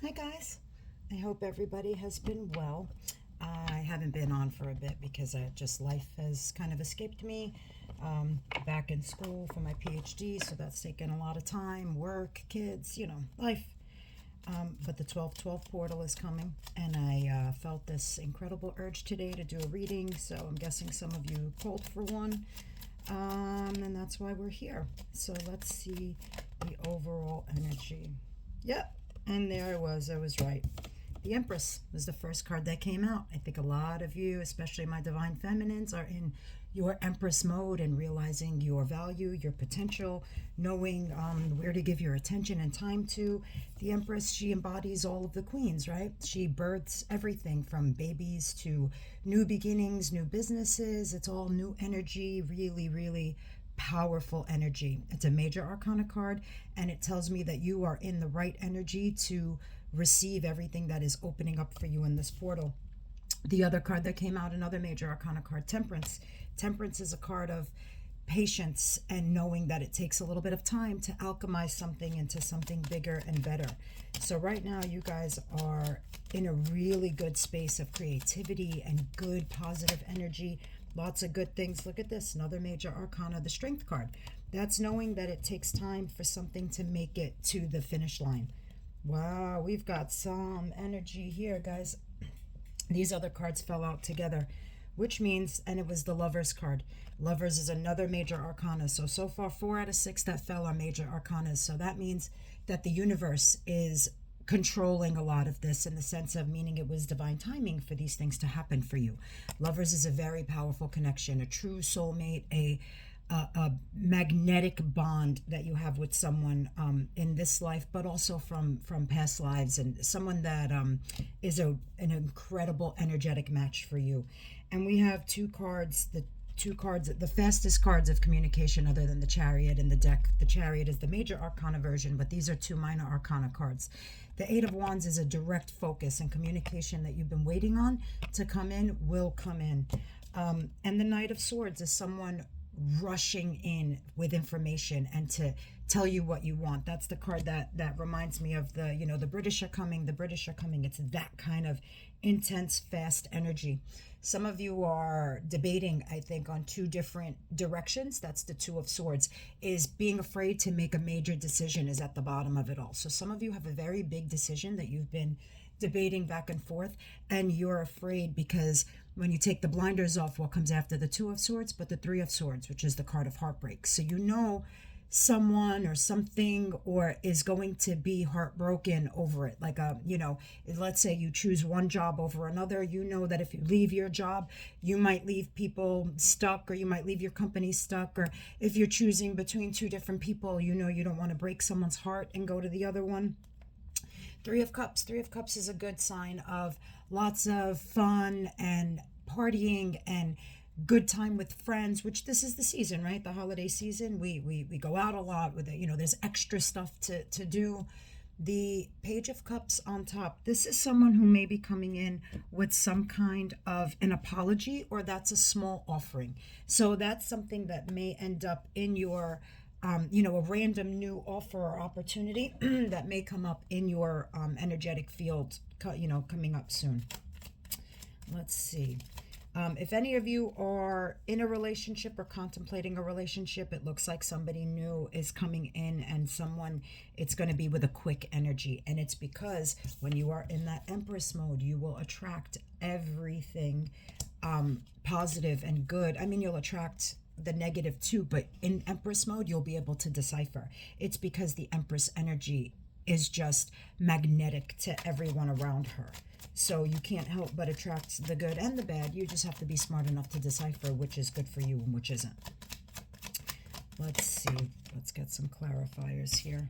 Hi guys, I hope everybody has been well. I haven't been on for a bit because life has kind of escaped me. Back in school for my PhD, so that's taken a lot of time, work, kids, life. But the 1212 portal is coming, and I felt this incredible urge today to do a reading, so I'm guessing some of you called for one, and that's why we're here. So let's see the overall energy. Yep, and there I was right. The Empress was the first card that came out. I think a lot of you, especially my divine feminines, are in your Empress mode and realizing your value, your potential, knowing where to give your attention and time to. The Empress, she embodies all of the queens, right? She births everything from babies to new beginnings, new businesses. It's all new energy, really, really powerful energy. It's a major arcana card, and it tells me that you are in the right energy to receive everything that is opening up for you in this portal. The other card that came out, another major arcana card, Temperance. Temperance is a card of patience and knowing that it takes a little bit of time to alchemize something into something bigger and better. So right now you guys are in a really good space of creativity and good positive energy. Lots of good things. Look at this, another major arcana, the Strength card. That's knowing that it takes time for something to make it to the finish line. Wow, we've got some energy here, guys. These other cards fell out together, which means, and it was the Lovers card. Lovers is another major arcana. So far, 4 out of 6 that fell are major arcanas. So that means that the universe is controlling a lot of this in the sense of meaning it was divine timing for these things to happen for you. Lovers is a very powerful connection, a true soulmate, a magnetic bond that you have with someone in this life, but also from past lives, and someone that is an incredible energetic match for you. And we have two cards, the fastest cards of communication other than the Chariot in the deck. The Chariot is the major arcana version, but these are two minor arcana cards. The Eight of Wands is a direct focus and communication that you've been waiting on to come in will come in. And the Knight of Swords is someone rushing in with information and to tell you what you want. That's the card that reminds me of the British are coming, the British are coming. It's that kind of intense, fast energy. Some of you are debating, I think, on two different directions. That's the Two of Swords. Is being afraid to make a major decision is at the bottom of it all. So some of you have a very big decision that you've been debating back and forth, and you're afraid because when you take the blinders off, what comes after the Two of Swords? But the Three of Swords, which is the card of heartbreak. So you know someone or something or is going to be heartbroken over it, like let's say you choose one job over another. You know that if you leave your job, you might leave people stuck, or you might leave your company stuck. Or if you're choosing between two different people, you know you don't want to break someone's heart and go to the other one. Three of Cups. Three of Cups is a good sign of lots of fun and partying and good time with friends, which this is the season, right? The holiday season. We go out a lot with it. There's extra stuff to do. The Page of Cups on top. This is someone who may be coming in with some kind of an apology, or that's a small offering. So that's something that may end up in your a random new offer or opportunity that may come up in your energetic field, coming up soon. Let's see. If any of you are in a relationship or contemplating a relationship, it looks like somebody new is coming in, and it's going to be with a quick energy. And it's because when you are in that Empress mode, you will attract everything positive and good. I mean, you'll attract the negative too, but in Empress mode, you'll be able to decipher. It's because the Empress energy is just magnetic to everyone around her. So you can't help but attract the good and the bad. You just have to be smart enough to decipher which is good for you and which isn't. Let's see. Let's get some clarifiers here.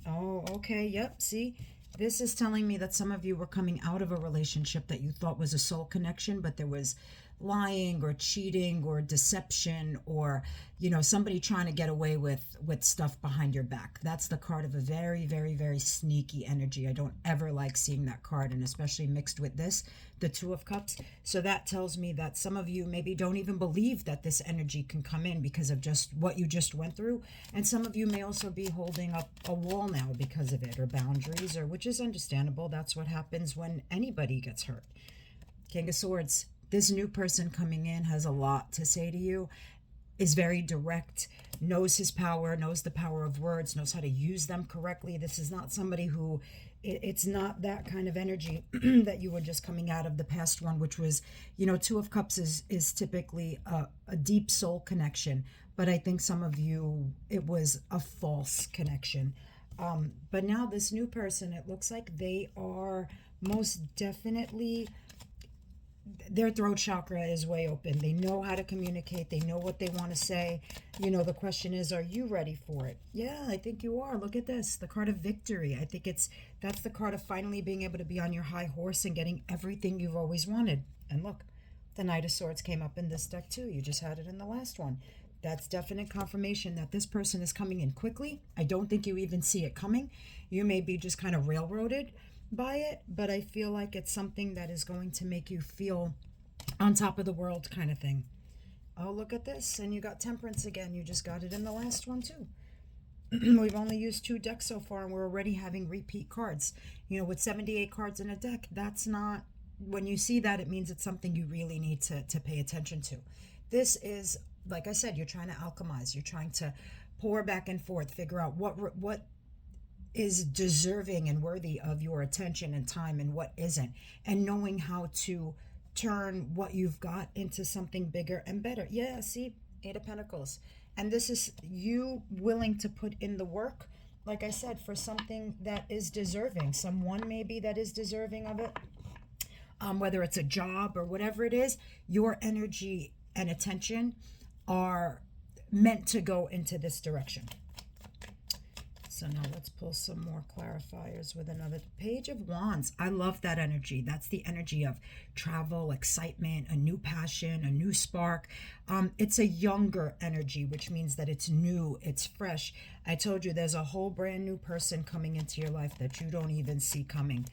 Oh, okay. Yep. See, this is telling me that some of you were coming out of a relationship that you thought was a soul connection, but there was lying or cheating or deception, or somebody trying to get away with stuff behind your back. That's the card of a very, very, very sneaky energy. I don't ever like seeing that card, and especially mixed with this, the Two of Cups. So that tells me that some of you maybe don't even believe that this energy can come in because of just what you just went through, and some of you may also be holding up a wall now because of it, or boundaries, or which is understandable. That's what happens when anybody gets hurt. King of Swords. This new person coming in has a lot to say to you, is very direct, knows his power, knows the power of words, knows how to use them correctly. This is not somebody who, it's not that kind of energy that you were just coming out of the past one, which was, Two of Cups is typically a deep soul connection. But I think some of you, it was a false connection. But now this new person, it looks like they are most definitely, their throat chakra is way open. They know how to communicate. They know what they want to say. The question is, are you ready for it? Yeah, I think you are. Look at this, the card of victory. I think that's the card of finally being able to be on your high horse and getting everything you've always wanted. And look, the Knight of Swords came up in this deck too. You just had it in the last one. That's definite confirmation that this person is coming in quickly. I don't think you even see it coming. You may be just kind of railroaded by it, but I feel like it's something that is going to make you feel on top of the world kind of thing. Oh, look at this. And you got Temperance again. You just got it in the last one too. We've only used 2 decks so far, and we're already having repeat cards. With 78 cards in a deck, that's not, when you see that, it means it's something you really need to pay attention to. This is, like I said, you're trying to alchemize. You're trying to pour back and forth, figure out what is deserving and worthy of your attention and time, and what isn't, and knowing how to turn what you've got into something bigger and better. Yeah, see, 8 of Pentacles. And this is you willing to put in the work, like I said, for something that is deserving. Someone maybe that is deserving of it, whether it's a job or whatever it is. Your energy and attention are meant to go into this direction. So now let's pull some more clarifiers with another Page of Wands. I love that energy. That's the energy of travel, excitement, a new passion, a new spark. It's a younger energy, which means that it's new, it's fresh. I told you there's a whole brand new person coming into your life that you don't even see coming.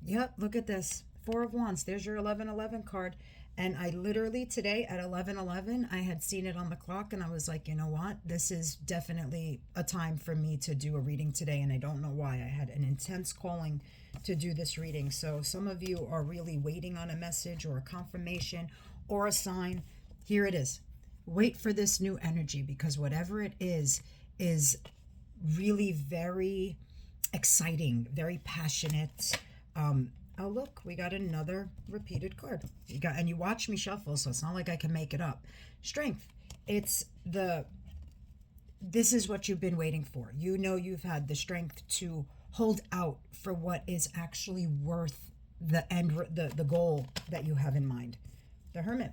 Yep, look at this. 4 of Wands. There's your 1111 card. And I literally today at 11:11, I had seen it on the clock, and I was like, you know what? This is definitely a time for me to do a reading today, and I don't know why. I had an intense calling to do this reading. So some of you are really waiting on a message or a confirmation or a sign. Here it is. Wait for this new energy, because whatever it is really very exciting, very passionate. Oh, look, we got another repeated card. And you watch me shuffle, so it's not like I can make it up. Strength. This is what you've been waiting for. You've had the strength to hold out for what is actually worth the goal that you have in mind. The Hermit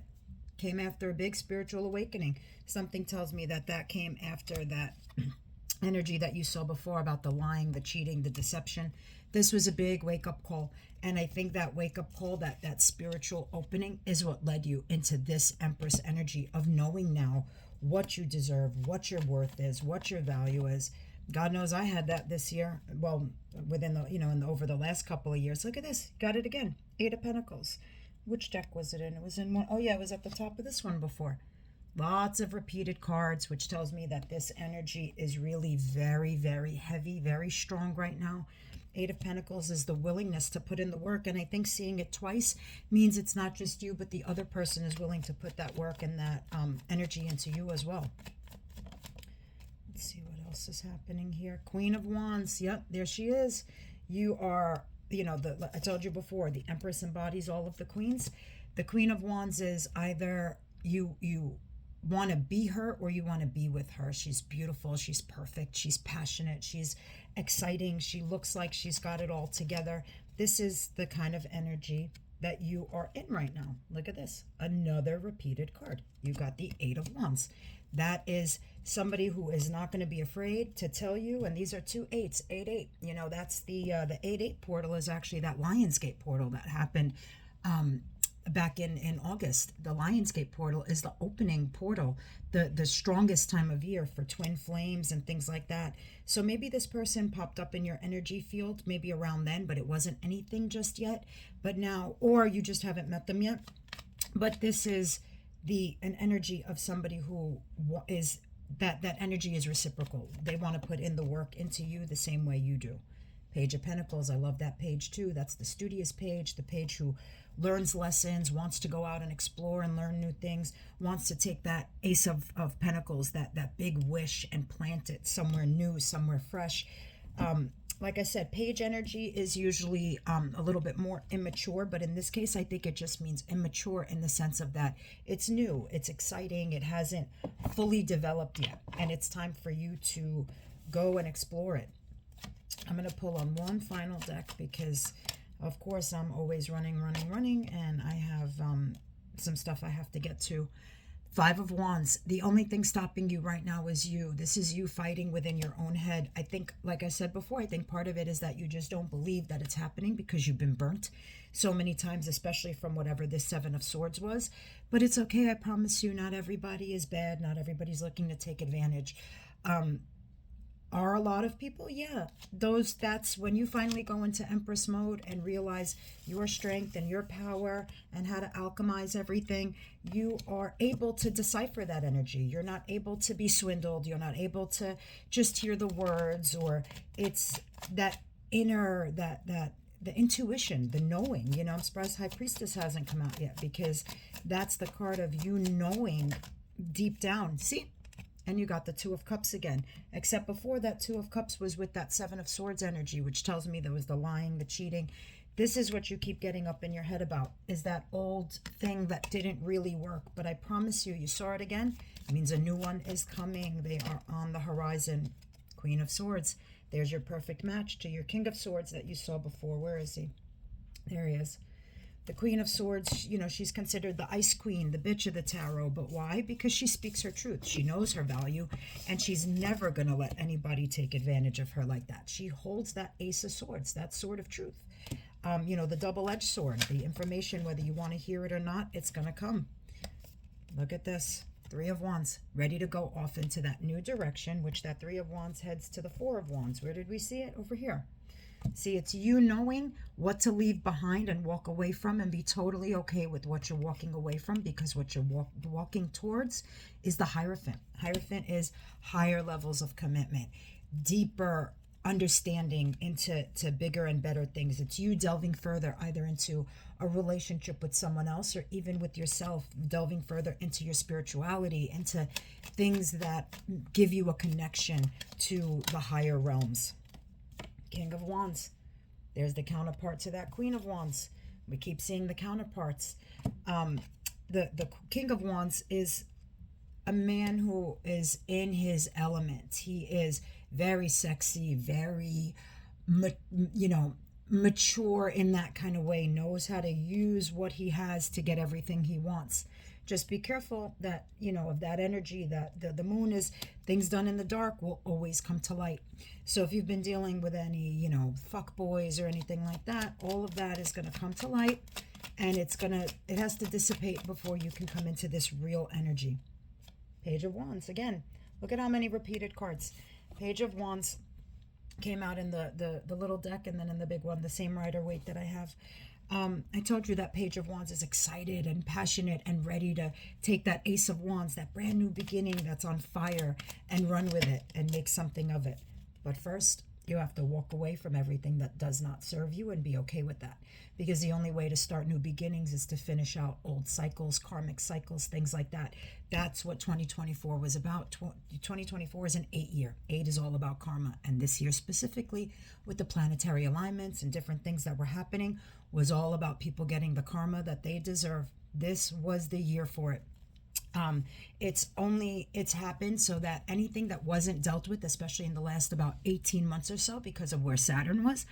came after a big spiritual awakening. Something tells me that came after that energy that you saw before about the lying, the cheating, the deception. This was a big wake-up call, and I think that wake-up call, that spiritual opening, is what led you into this Empress energy of knowing now what you deserve, what your worth is, what your value is. God knows I had that this year. Well, within over the last couple of years. Look at this, got it again. 8 of Pentacles. Which deck was it in? It was in one. Oh yeah, it was at the top of this one before. Lots of repeated cards, which tells me that this energy is really very, very heavy, very strong right now. 8 of Pentacles is the willingness to put in the work, and I think seeing it twice means it's not just you, but the other person is willing to put that work and that energy into you as well. Let's see what else is happening here. Queen of Wands. Yep, there she is. You are, I told you before, the Empress embodies all of the queens. The Queen of Wands is either you want to be her or you want to be with her. She's beautiful, she's perfect, she's passionate, she's exciting, she looks like she's got it all together. This is the kind of energy that you are in right now. Look at this, another repeated card. You got the 8 of Wands. That is somebody who is not going to be afraid to tell you, and these are 2 8s, 8-8. That's the 8-8 portal is actually that Lionsgate portal that happened back in August. The Lionsgate portal is the opening portal, the strongest time of year for twin flames and things like that. So maybe this person popped up in your energy field maybe around then, but it wasn't anything just yet. But now, or you just haven't met them yet. But this is an energy of somebody who is that energy is reciprocal. They want to put in the work into you the same way you do. Page of Pentacles, I love that page too. That's the studious page, the page who learns lessons, wants to go out and explore and learn new things, wants to take that Ace of Pentacles, that big wish, and plant it somewhere new, somewhere fresh. Like I said, page energy is usually a little bit more immature, but in this case, I think it just means immature in the sense of that it's new, it's exciting, it hasn't fully developed yet, and it's time for you to go and explore it. I'm going to pull on one final deck because, of course, I'm always running, and I have some stuff I have to get to. Five of Wands. The only thing stopping you right now is you. This is you fighting within your own head. I think, like I said before, I think part of it is that you just don't believe that it's happening because you've been burnt so many times, especially from whatever this Seven of Swords was. But it's okay. I promise you, not everybody is bad. Not everybody's looking to take advantage. Are a lot of people? Yeah. That's when you finally go into Empress mode and realize your strength and your power and how to alchemize everything. You are able to decipher that energy. You're not able to be swindled. You're not able to just hear the words, or it's that inner, the intuition, the knowing. You know, I'm surprised High Priestess hasn't come out yet, because that's the card of you knowing deep down. See? And you got the Two of Cups again. Except before that Two of Cups was with that Seven of Swords energy, which tells me there was the lying, the cheating. This is what you keep getting up in your head about, is that old thing that didn't really work. But I promise you, you saw it again. It means a new one is coming. They are on the horizon. Queen of Swords. There's your perfect match to your King of Swords that you saw before. Where is he? There he is. The Queen of Swords, you know, she's considered the Ice Queen, the bitch of the tarot. But why? Because she speaks her truth. She knows her value, and she's never going to let anybody take advantage of her like that. She holds that Ace of Swords, that sword of truth. You know, the double-edged sword, the information, whether you want to hear it or not, it's going to come. Look at this. Three of Wands, ready to go off into that new direction, which that Three of Wands heads to the Four of Wands. Where did we see it? Over here. See, it's you knowing what to leave behind and walk away from, and be totally okay with what you're walking away from, because what you're walking towards is the Hierophant. Hierophant is higher levels of commitment, deeper understanding into bigger and better things. It's you delving further, either into a relationship with someone else or even with yourself, delving further into your spirituality, into things that give you a connection to the higher realms. King of Wands. There's the counterpart to that Queen of Wands. We keep seeing the counterparts. The King of Wands is a man who is in his element. He is very sexy, very, you know, mature in that kind of way, knows how to use what he has to get everything he wants. Just be careful that, you know, of that energy, that the moon is, things done in the dark will always come to light. So if you've been dealing with any, you know, fuck boys or anything like that, all of that is going to come to light, and it has to dissipate before you can come into this real energy. Page of Wands again. Look at how many repeated cards. Page of Wands came out in the little deck, and then in the big one, the same Rider-Waite that I have. I told you that Page of Wands is excited and passionate and ready to take that Ace of Wands, that brand new beginning that's on fire, and run with it and make something of it. But first, you have to walk away from everything that does not serve you and be okay with that. Because the only way to start new beginnings is to finish out old cycles, karmic cycles, things like that. That's what 2024 was about. 2024 is an 8 year. 8 is all about karma. And this year specifically, with the planetary alignments and different things that were happening, was all about people getting the karma that they deserve. This was the year for it. It's happened so that anything that wasn't dealt with, especially in the last about 18 months or so, because of where Saturn was,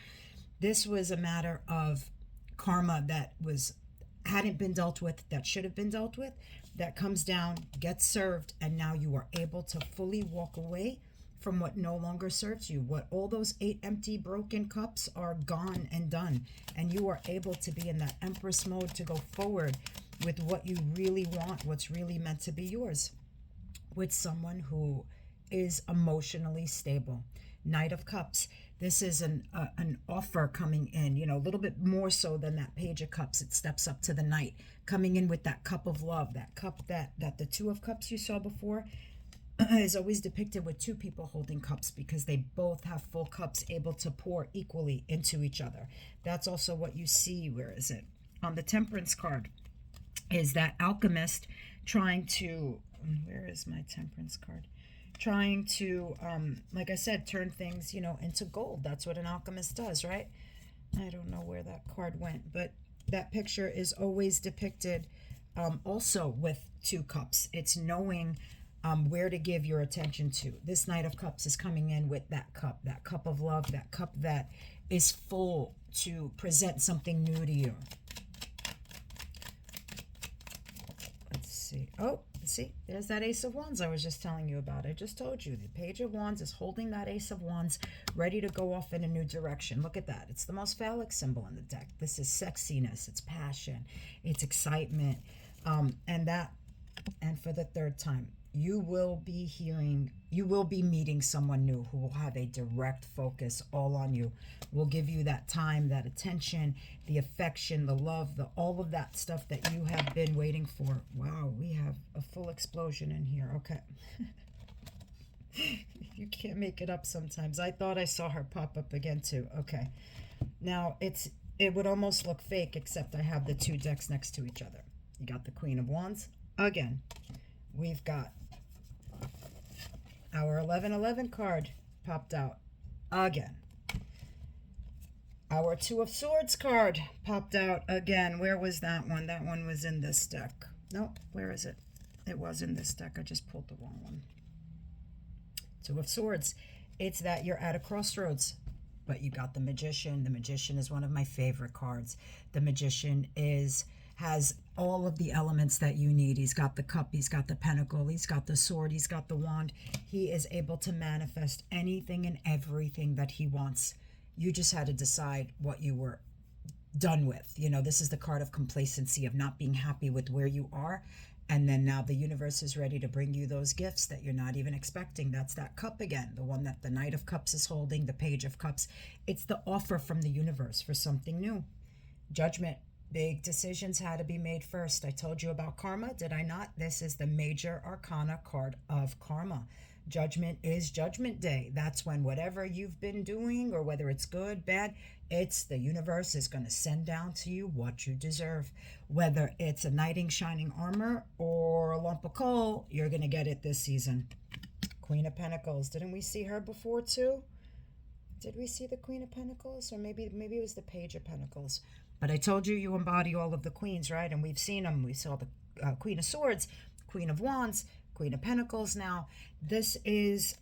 this was a matter of karma that hadn't been dealt with, that should have been dealt with, that comes down, gets served, and now you are able to fully walk away from what no longer serves you. What all those 8 empty, broken cups are gone and done. And you are able to be in that Empress mode to go forward with what you really want, what's really meant to be yours, with someone who is emotionally stable. Knight of Cups. This is an offer coming in, a little bit more so than that Page of Cups. It steps up to the Knight, coming in with that cup of love, that cup that the Two of Cups you saw before is always depicted with 2 people holding cups, because they both have full cups able to pour equally into each other. That's also what you see. Where is it? On the Temperance card is that alchemist trying to, where is my Temperance card? Trying to, like I said, turn things, into gold. That's what an alchemist does, right? I don't know where that card went, but that picture is always depicted also with 2 cups. It's knowing where to give your attention to. This Knight of Cups is coming in with that cup of love, that cup that is full to present something new to you. Let's see. Oh, see, there's that Ace of Wands I was just telling you about. I just told you the Page of Wands is holding that Ace of Wands, ready to go off in a new direction. Look at that. It's the most phallic symbol in the deck. This is sexiness, it's passion, it's excitement. And for the 3rd time, you will be meeting someone new who will have a direct focus all on you, will give you that time, that attention, the affection, the love, all of that stuff that you have been waiting for. Wow, we have a full explosion in here. Okay. You can't make it up sometimes. I thought I saw her pop up again too. Okay. Now it would almost look fake, except I have the 2 decks next to each other. You got the Queen of Wands again. We've got our 1111 card popped out again. Our 2 of Swords card popped out again. Where was that one? That one was in this deck. No, where is it? It was in this deck. I just pulled the wrong one. 2 of Swords. It's that you're at a crossroads, but you got the Magician. The Magician is one of my favorite cards. The Magician has all of the elements that you need. He's got the cup, he's got the pentacle, he's got the sword, he's got the wand. He is able to manifest anything and everything that he wants. You just had to decide what you were done with. This is the card of complacency, of not being happy with where you are. And then now the universe is ready to bring you those gifts that you're not even expecting. That's that cup again, the one that the Knight of Cups is holding, the Page of Cups. It's the offer from the universe for something new. Judgment. Big decisions had to be made first. I told you about karma, did I not? This is the major arcana card of karma. Judgment is Judgment Day. That's when whatever you've been doing, or whether it's good, bad, it's the universe is going to send down to you what you deserve. Whether it's a knight in shining armor or a lump of coal, you're going to get it this season. Queen of Pentacles. Didn't we see her before too? Did we see the Queen of Pentacles? Or maybe it was the Page of Pentacles. But I told you embody all of the queens, right? And we've seen them. We saw the Queen of Swords, Queen of Wands, Queen of Pentacles now. This is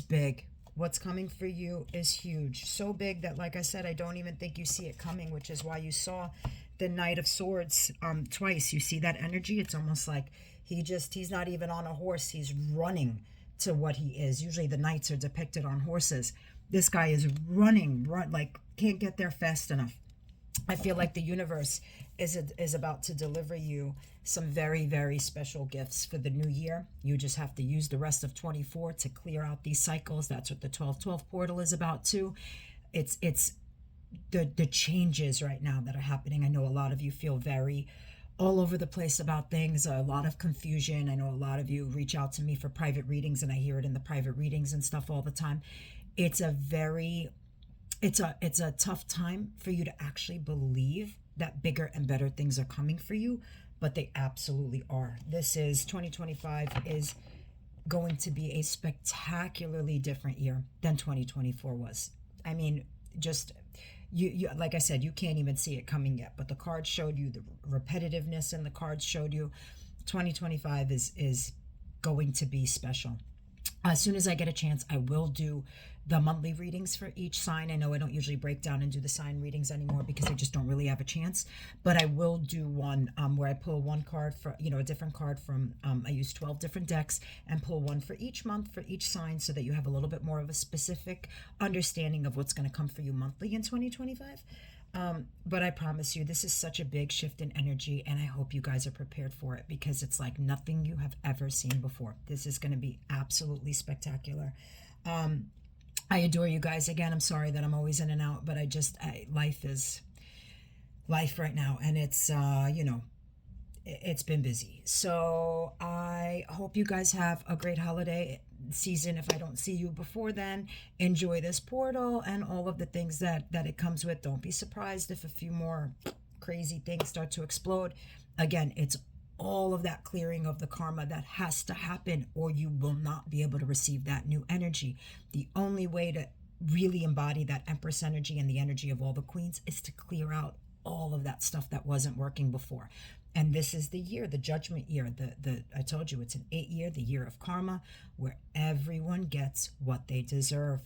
big. What's coming for you is huge. So big that, like I said, I don't even think you see it coming, which is why you saw the Knight of Swords twice. You see that energy? It's almost like he's not even on a horse. He's running to what he is. Usually the knights are depicted on horses. This guy is running, like can't get there fast enough. I feel like the universe is about to deliver you some very, very special gifts for the new year. You just have to use the rest of 24 to clear out these cycles. That's what the 1212 portal is about too. It's the changes right now that are happening. I know a lot of you feel very all over the place about things, a lot of confusion. I know a lot of you reach out to me for private readings, and I hear it in the private readings and stuff all the time. It's a tough time for you to actually believe that bigger and better things are coming for you, but they absolutely are. 2025 is going to be a spectacularly different year than 2024 was. I mean, just you like I said, you can't even see it coming yet, but the cards showed you the repetitiveness, and the cards showed you 2025 is going to be special. As soon as I get a chance, I will do the monthly readings for each sign. I know I don't usually break down and do the sign readings anymore because I just don't really have a chance, but I will do one where I pull one card for, a different card from, I use 12 different decks and pull one for each month for each sign so that you have a little bit more of a specific understanding of what's going to come for you monthly in 2025. But I promise you, this is such a big shift in energy, and I hope you guys are prepared for it because it's like nothing you have ever seen before. This is going to be absolutely spectacular. I adore you guys. Again, I'm sorry that I'm always in and out, but life is life right now, and it's, it's been busy. So I hope you guys have a great holiday season. If I don't see you before then, enjoy this portal and all of the things that it comes with. Don't be surprised if a few more crazy things start to explode. Again, it's all of that clearing of the karma that has to happen, or you will not be able to receive that new energy. The only way to really embody that Empress energy and the energy of all the queens is to clear out all of that stuff that wasn't working before. And this is the year, the judgment year. I told you it's an 8-year, the year of karma, where everyone gets what they deserve.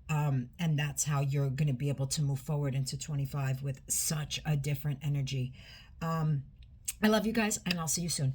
And that's how you're going to be able to move forward into 25 with such a different energy. I love you guys, and I'll see you soon.